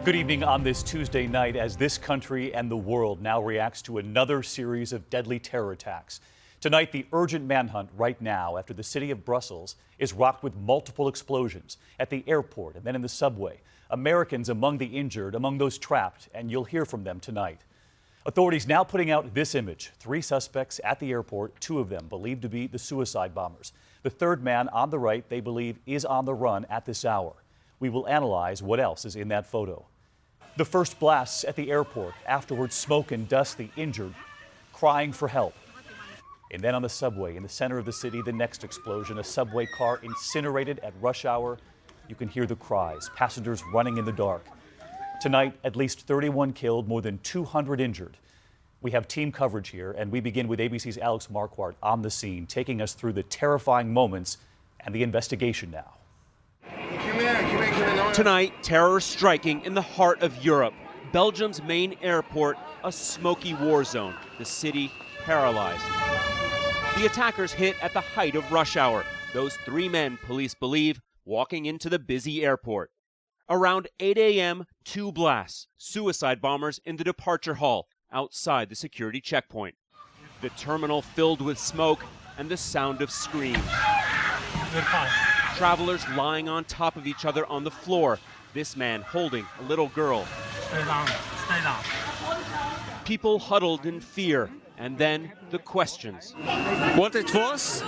Good evening on this Tuesday night as this country and the world now reacts to another series of deadly terror attacks. Tonight, the urgent manhunt right now after the city of Brussels is rocked with multiple explosions at the airport and then in the subway. Americans among the injured, among those trapped, and you'll hear from them tonight. Authorities now putting out this image. 3 suspects at the airport, 2 of them believed to be the suicide bombers. The third man on the right, they believe, is on the run at this hour. We will analyze what else is in that photo. The first blasts at the airport, afterwards smoke and dust, the injured crying for help. And then on the subway in the center of the city, the next explosion, a subway car incinerated at rush hour. You can hear the cries, passengers running in the dark. Tonight, at least 31 killed, more than 200 injured. We have team coverage here, and we begin with ABC's Alex Marquardt on the scene, taking us through the terrifying moments and the investigation now. Tonight, terror striking in the heart of Europe. Belgium's main airport, a smoky war zone. The city paralyzed. The attackers hit at the height of rush hour. Those 3 men, police believe, walking into the busy airport. Around 8 a.m., 2 blasts, suicide bombers in the departure hall outside the security checkpoint. The terminal filled with smoke and the sound of screams. Travelers lying on top of each other on the floor. This man holding a little girl. Stay down, stay down. People huddled in fear. And then the questions. What it was?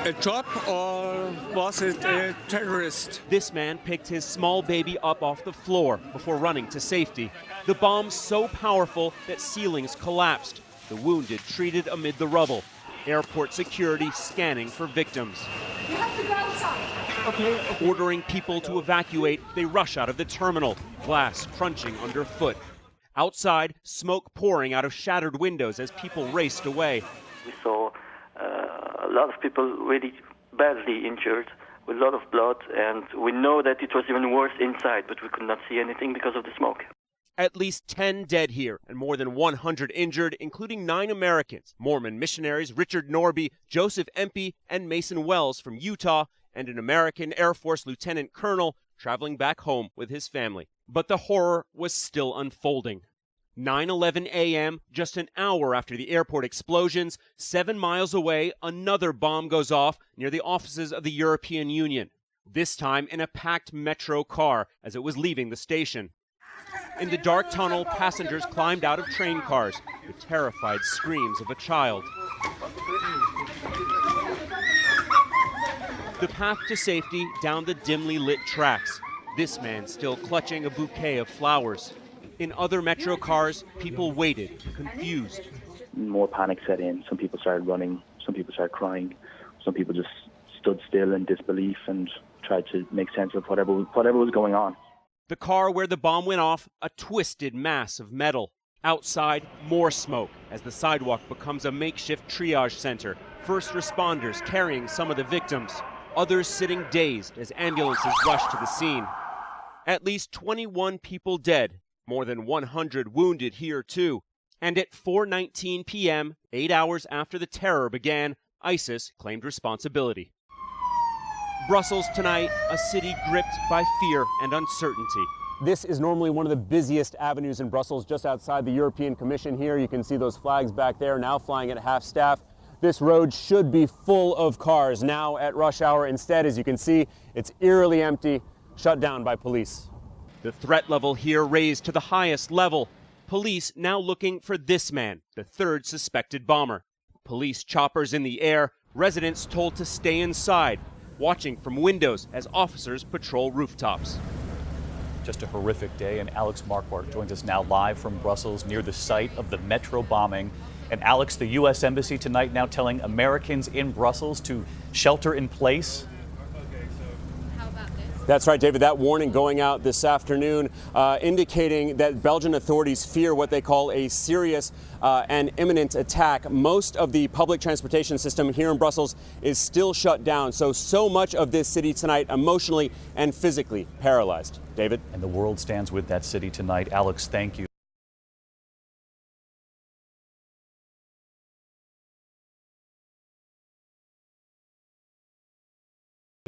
A job or was it a terrorist? This man picked his small baby up off the floor before running to safety. The bomb so powerful that ceilings collapsed. The wounded treated amid the rubble. Airport security scanning for victims. You have to go outside. Okay. Ordering people to evacuate, they rush out of the terminal, glass crunching underfoot. Outside, smoke pouring out of shattered windows as people raced away. We saw a lot of people really badly injured, with a lot of blood, and we know that it was even worse inside, but we could not see anything because of the smoke. At least 10 dead here and more than 100 injured, including 9 Americans, Mormon missionaries Richard Norby, Joseph Empey, and Mason Wells from Utah, and an American Air Force lieutenant colonel traveling back home with his family. But the horror was still unfolding. 9:11 a.m., just an hour after the airport explosions, 7 miles away, another bomb goes off near the offices of the European Union, this time in a packed metro car as it was leaving the station. In the dark tunnel, passengers climbed out of train cars, the terrified screams of a child. The path to safety down the dimly lit tracks. This man still clutching a bouquet of flowers. In other metro cars, people waited, confused. More panic set in. Some people started running. Some people started crying. Some people just stood still in disbelief and tried to make sense of whatever was going on. The car where the bomb went off, a twisted mass of metal. Outside, more smoke as the sidewalk becomes a makeshift triage center. First responders carrying some of the victims. Others sitting dazed as ambulances rush to the scene. At least 21 people dead. More than 100 wounded here, too. And at 4:19 p.m., 8 hours after the terror began, ISIS claimed responsibility. Brussels tonight, a city gripped by fear and uncertainty. This is normally one of the busiest avenues in Brussels, just outside the European Commission here. You can see those flags back there, now flying at half staff. This road should be full of cars now at rush hour. Instead, as you can see, it's eerily empty, shut down by police. The threat level here raised to the highest level. Police now looking for this man, the 3rd suspected bomber. Police choppers in the air, residents told to stay inside, watching from windows as officers patrol rooftops. Just a horrific day, and Alex Marquardt joins us now live from Brussels near the site of the metro bombing. And Alex, the U.S. Embassy tonight now telling Americans in Brussels to shelter in place. That's right, David. That warning going out this afternoon indicating that Belgian authorities fear what they call a serious and imminent attack. Most of the public transportation system here in Brussels is still shut down. So much of this city tonight emotionally and physically paralyzed. David? And the world stands with that city tonight. Alex, thank you.